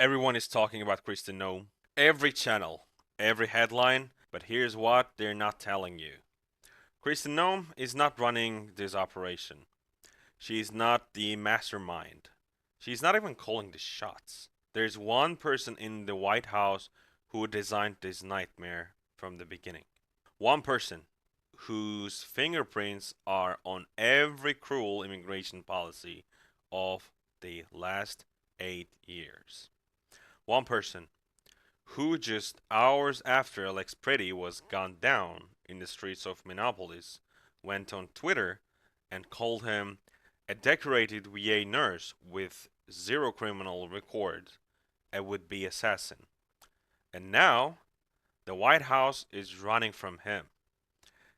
Everyone is talking about Kristen Noem. Every channel, every headline, but here's what they're not telling you. Kristen Noem is not running this operation. She's not the mastermind. She's not even calling the shots. There's one person in the White House who designed this nightmare from the beginning. One person whose fingerprints are on every cruel immigration policy of the last 8 years. One person who just hours after Alex Pretty was gunned down in the streets of Minneapolis went on Twitter and called him a decorated VA nurse with zero criminal record, a would-be assassin. And now the White House is running from him.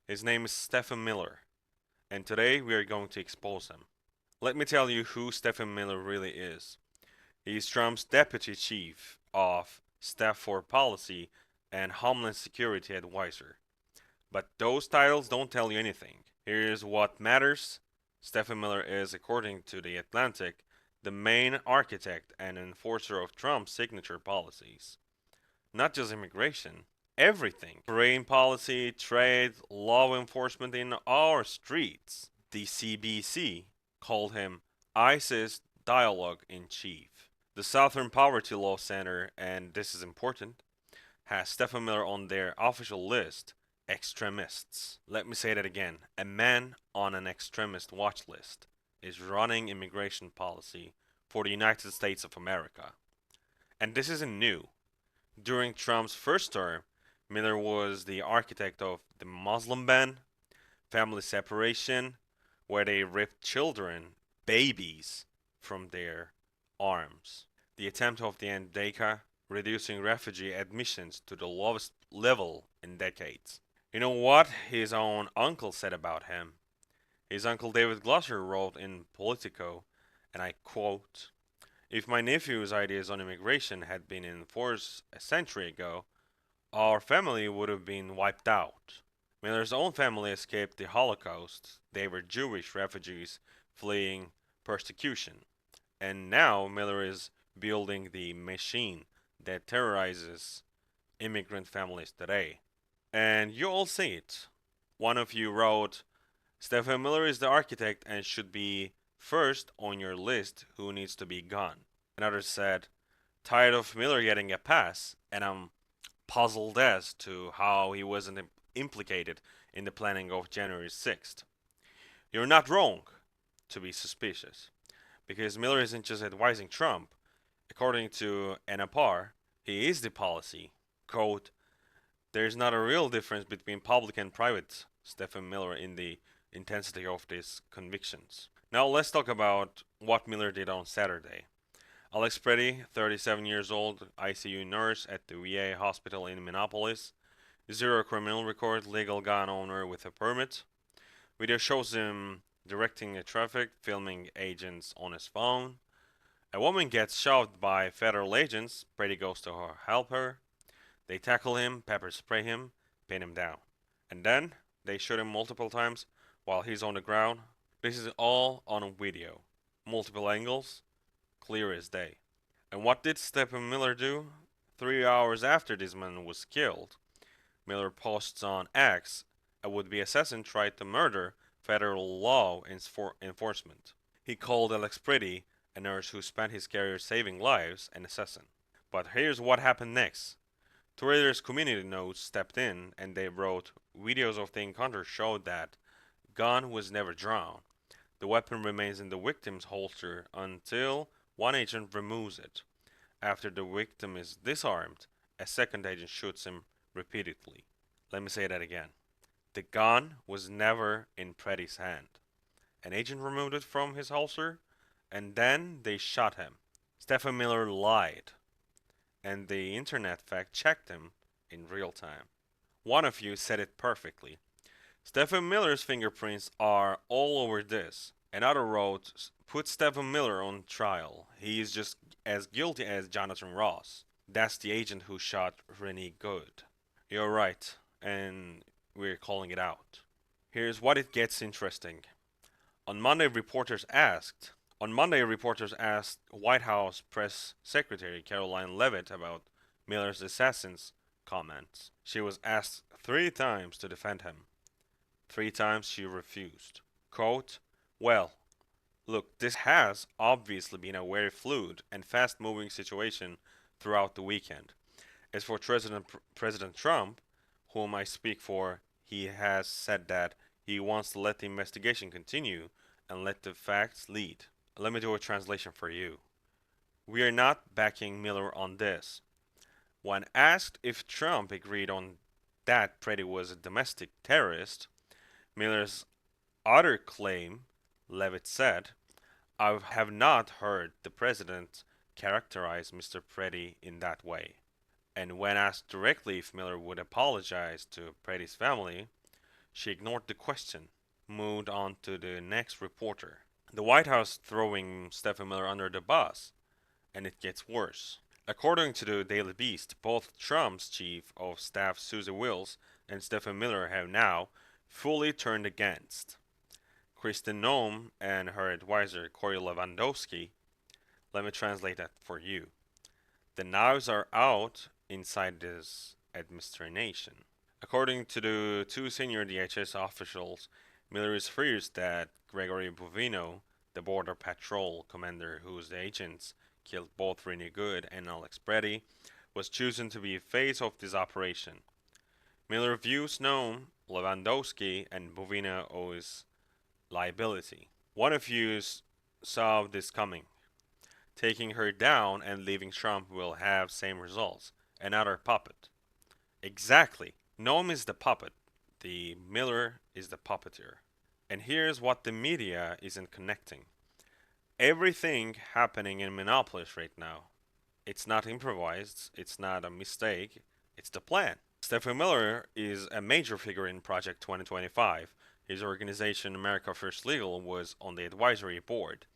His name is Stephen Miller, and today we are going to expose him. Let me tell you who Stephen Miller really is. He is Trump's deputy chief of staff for policy and Homeland Security advisor. But those titles don't tell you anything. Here's what matters. Stephen Miller is, according to The Atlantic, the main architect and enforcer of Trump's signature policies. Not just immigration, everything. Foreign policy, trade, law enforcement in our streets. The CBC called him ISIS dialogue in chief. The Southern Poverty Law Center, and this is important, has Stephen Miller on their official list, extremists. Let me say that again. A man on an extremist watch list is running immigration policy for the United States of America. And this isn't new. During Trump's first term, Miller was the architect of the Muslim ban, family separation, where they ripped children, babies, from their arms. The attempt of the end DACA, reducing refugee admissions to the lowest level in decades. You know what his own uncle said about him? His uncle David Glusser wrote in Politico, and I quote, "If my nephew's ideas on immigration had been in force a century ago, our family would have been wiped out." Miller's own family escaped the Holocaust. They were Jewish refugees fleeing persecution. And now Miller is building the machine that terrorizes immigrant families today. And you all see it. One of you wrote, Stephen Miller is the architect and should be first on your list who needs to be gone. Another said, tired of Miller getting a pass, and I'm puzzled as to how he wasn't implicated in the planning of January 6th. You're not wrong to be suspicious, because Miller isn't just advising Trump. According to NPR, he is the policy. Quote, there's not a real difference between public and private, Stephen Miller, in the intensity of these convictions. Now let's talk about what Miller did on Saturday. Alex Pretty, 37 years old, ICU nurse at the VA hospital in Minneapolis, zero criminal record, legal gun owner with a permit. Video shows him directing a traffic, filming agents on his phone. A woman gets shoved by federal agents. Pretty goes to help her. They tackle him, pepper spray him, pin him down. And then they shoot him multiple times while he's on the ground. This is all on video. Multiple angles, clear as day. And what did Stephen Miller do? 3 hours after this man was killed, Miller posts on X, a would-be assassin tried to murder federal law enforcement. He called Alex Pretty, a nurse who spent his career saving lives, an assassin. But here's what happened next. Twitter's community notes stepped in and they wrote, videos of the encounter showed that gun was never drawn. The weapon remains in the victim's holster until one agent removes it. After the victim is disarmed, a second agent shoots him repeatedly. Let me say that again. The gun was never in Pretty's hand. An agent removed it from his holster, and then they shot him. Stephen Miller lied, and the internet fact checked him in real time. One of you said it perfectly. Stephen Miller's fingerprints are all over this. Another wrote, put Stephen Miller on trial. He is just as guilty as Jonathan Ross. That's the agent who shot Renee Good. You're right, and we're calling it out. Here's what it gets interesting. On Monday, reporters asked, On Monday, reporters asked White House Press Secretary Caroline Leavitt about Miller's assassin's comments. She was asked 3 times to defend him. 3 times she refused. Quote, well, look, this has obviously been a very fluid and fast moving situation throughout the weekend. As for President Trump, whom I speak for, he has said that he wants to let the investigation continue and let the facts lead. Let me do a translation for you. We are not backing Miller on this. When asked if Trump agreed on that Pretty was a domestic terrorist, Miller's other claim, Levitt said, I have not heard the president characterize Mr. Pretty in that way. And when asked directly if Miller would apologize to Pretty's family, she ignored the question, moved on to the next reporter. The White House throwing Stephen Miller under the bus, and it gets worse. According to the Daily Beast, both Trump's chief of staff Susie Wills and Stephen Miller have now fully turned against Kristen Noem and her advisor Corey Lewandowski. Let me translate that for you. The knives are out inside this administration. According to the 2 senior DHS officials, Miller is furious that Gregory Bovino, the Border Patrol commander whose agents killed both Rennie Good and Alex Pretty, was chosen to be face of this operation. Miller views Noem, Lewandowski, and Bovino as liability. One of you saw this coming. Taking her down and leaving Trump will have same results. Another puppet. Exactly. Noam is the puppet. The Miller is the puppeteer. And here's what the media isn't connecting. Everything happening in Minneapolis right now, it's not improvised, it's not a mistake, it's the plan. Stephen Miller is a major figure in Project 2025. His organization, America First Legal, was on the advisory board.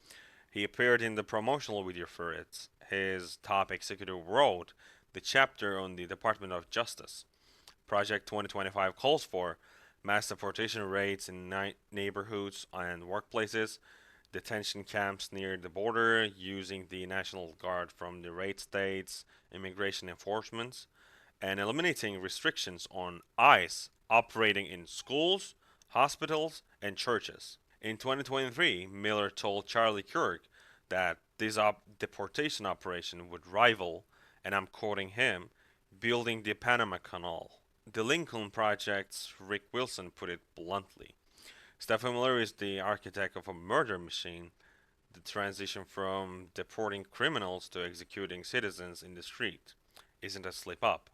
He appeared in the promotional video for it. His top executive wrote the chapter on the Department of Justice. Project 2025 calls for mass deportation raids in neighborhoods and workplaces, detention camps near the border using the National Guard from the raid states, immigration enforcement, and eliminating restrictions on ICE operating in schools, hospitals, and churches. In 2023, Miller told Charlie Kirk that this deportation operation would rival, and I'm quoting him, building the Panama Canal. The Lincoln Project's Rick Wilson put it bluntly. Stephen Miller is the architect of a murder machine. The transition from deporting criminals to executing citizens in the street isn't a slip up.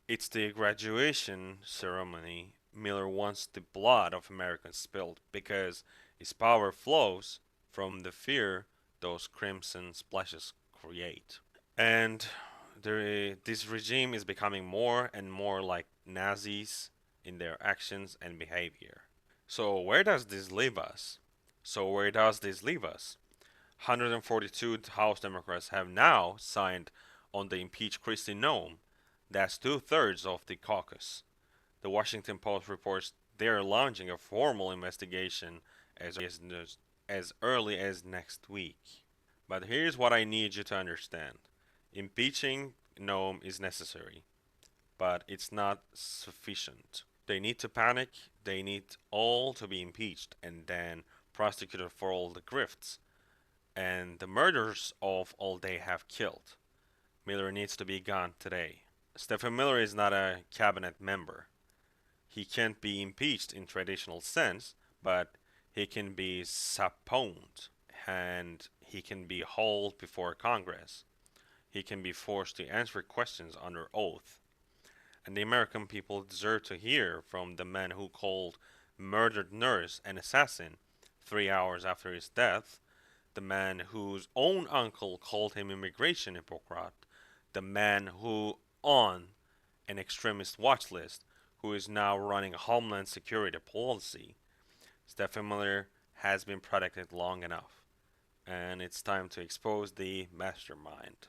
It's the graduation ceremony Miller wants the blood of Americans spilled because his power flows from the fear those crimson splashes create. And this regime is becoming more and more like Nazis in their actions and behavior. So where does this leave us? 142 House Democrats have now signed on the impeach Kristi Noem. That's 2/3 of the caucus. The Washington Post reports they are launching a formal investigation as early as next week. But here's what I need you to understand. Impeaching Noem is necessary, but it's not sufficient. They need to panic, they need all to be impeached and then prosecuted for all the grifts and the murders of all they have killed. Miller needs to be gone today. Stephen Miller is not a cabinet member. He can't be impeached in traditional sense, but he can be subpoenaed and he can be hauled before Congress. He can be forced to answer questions under oath. And the American people deserve to hear from the man who called murdered nurse an assassin 3 hours after his death, the man whose own uncle called him immigration hypocrite, the man who on an extremist watch list, who is now running a homeland security policy. Stephen Miller has been protected long enough, and it's time to expose the mastermind.